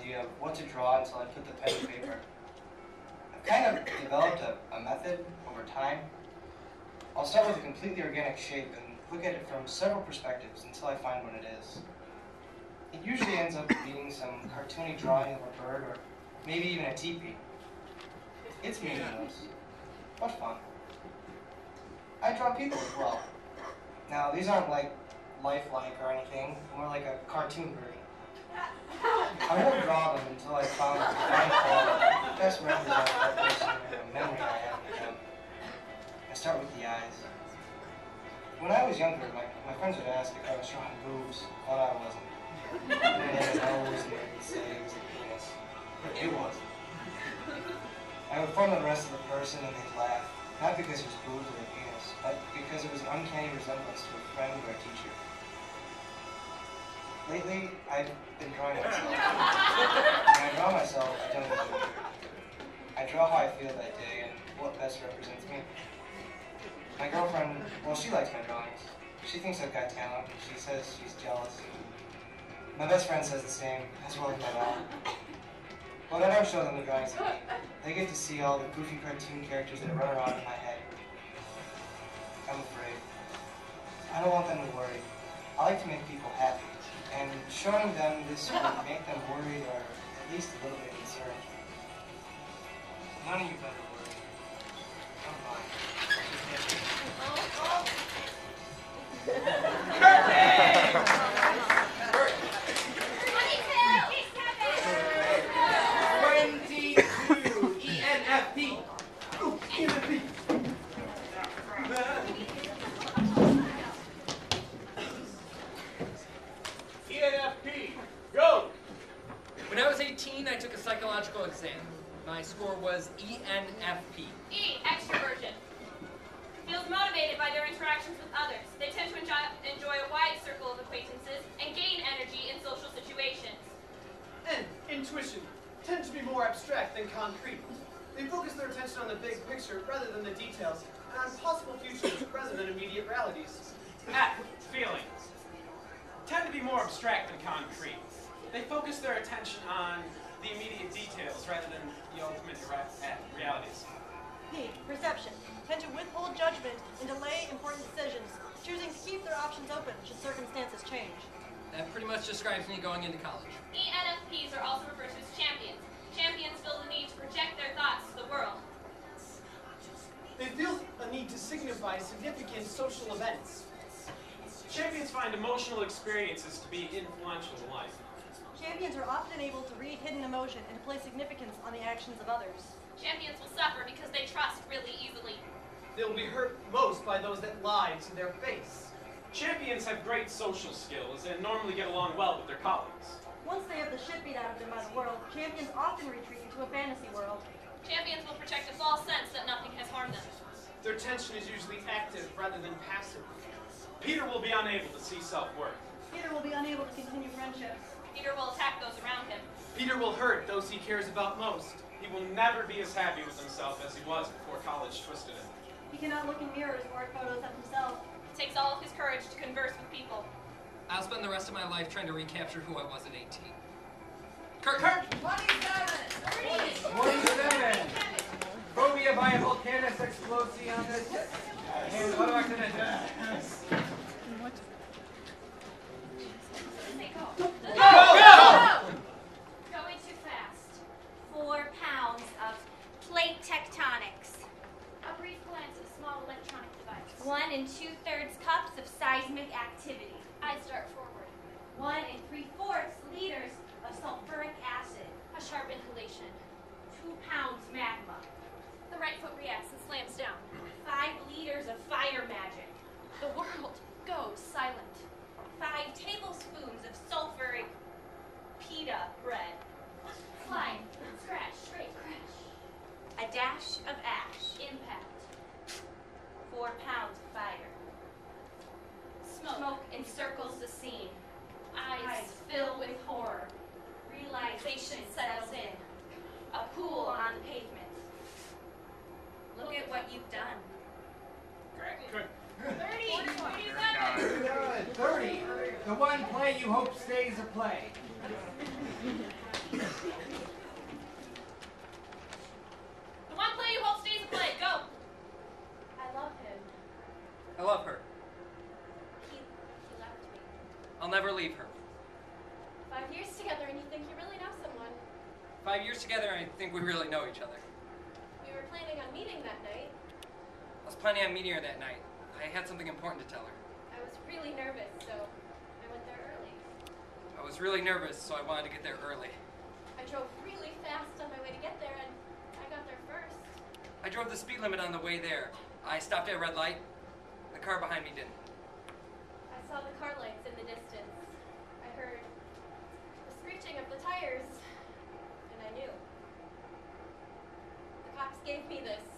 idea of what to draw until I put the pen to paper. I've kind of developed a method over time. I'll start with a completely organic shape and look at it from several perspectives until I find what it is. It usually ends up being some cartoony drawing of a bird or maybe even a teepee. It's meaningless, but fun. I draw people as well. Now, these aren't like lifelike or anything, more like a cartoon version. I won't draw them until I found the defining quality that best represents that person and the memory I have with them. I start with the eyes. When I was younger, my friends would ask if I was drawing boobs, but I wasn't. It had a nose and they'd say it was a penis. But it wasn't. I would form the rest of the person and they'd laugh, not because it was boobs or a penis, but because it was an uncanny resemblance to a friend or a teacher. Lately, I've been drawing myself. When I draw myself, I don't enjoy it. I draw how I feel that day and what best represents me. My girlfriend, well, she likes my drawings. She thinks I've got talent, and she says she's jealous. My best friend says the same, as well as my mom. But I don't show them the drawings to me. They get to see all the goofy cartoon characters that run around in my head. I'm afraid. I don't want them to worry. I like to make people happy. And showing them this would make them worried or at least a little bit concerned. None of you better worry. Don't mind. When I was 18, I took a psychological exam. My score was ENFP. E, extroversion. Feels motivated by their interactions with others. They tend to enjoy a wide circle of acquaintances and gain energy in social situations. N, intuition. Tend to be more abstract than concrete. They focus their attention on the big picture rather than the details, and on possible futures rather than immediate realities. F, feelings. Tend to be more abstract than concrete. They focus their attention on the immediate details rather than the ultimate realities. P, perception. Tend to withhold judgment and delay important decisions, choosing to keep their options open should circumstances change. That pretty much describes me going into college. ENFPs are also referred to as champions. Champions feel the need to project their thoughts to the world. They feel a need to signify significant social events. Champions find emotional experiences to be influential in life. Champions are often able to read hidden emotion and to place significance on the actions of others. Champions will suffer because they trust really easily. They will be hurt most by those that lie to their face. Champions have great social skills and normally get along well with their colleagues. Once they have the shit beat out of them by the world, champions often retreat into a fantasy world. Champions will project a false sense that nothing has harmed them. Their attention is usually active rather than passive. Peter will be unable to see self-worth. Peter will be unable to continue friendships. Peter will attack those around him. Peter will hurt those he cares about most. He will never be as happy with himself as he was before college twisted him. He cannot look in mirrors or at photos of himself. It takes all of his courage to converse with people. I'll spend the rest of my life trying to recapture who I was at 18. Kurt! 27! Phobia by volcanus explosionis. And what am I going to do? Going too fast. 4 pounds of plate tectonics. A brief glance at a small electronic device. 1 2/3 cups of seismic activity. Eyes dart forward. 1 3/4 liters of sulfuric acid. A sharp inhalation. 2 pounds magma. The right foot reacts and slams down. 5 liters of fire magic. The world goes silent. 5 tablespoons of sulfuric pita bread. Slide, scratch, scrape, crash. A dash of ash. Impact. 4 pounds of fire. Smoke encircles the scene. Eyes fill with horror. Realization settles in. A pool on the pavement. Look at what you've done. Good. 30, 27. 30. The one play you hope stays a play. 5 years together, I think we really know each other. We were planning on meeting that night. I was planning on meeting her that night. I had something important to tell her. I was really nervous, so I went there early. I was really nervous, so I wanted to get there early. I drove really fast on my way to get there, and I got there first. I drove the speed limit on the way there. I stopped at a red light. The car behind me didn't. I saw the car lights in the distance. I heard the screeching of the tires, and I knew. The cops gave me this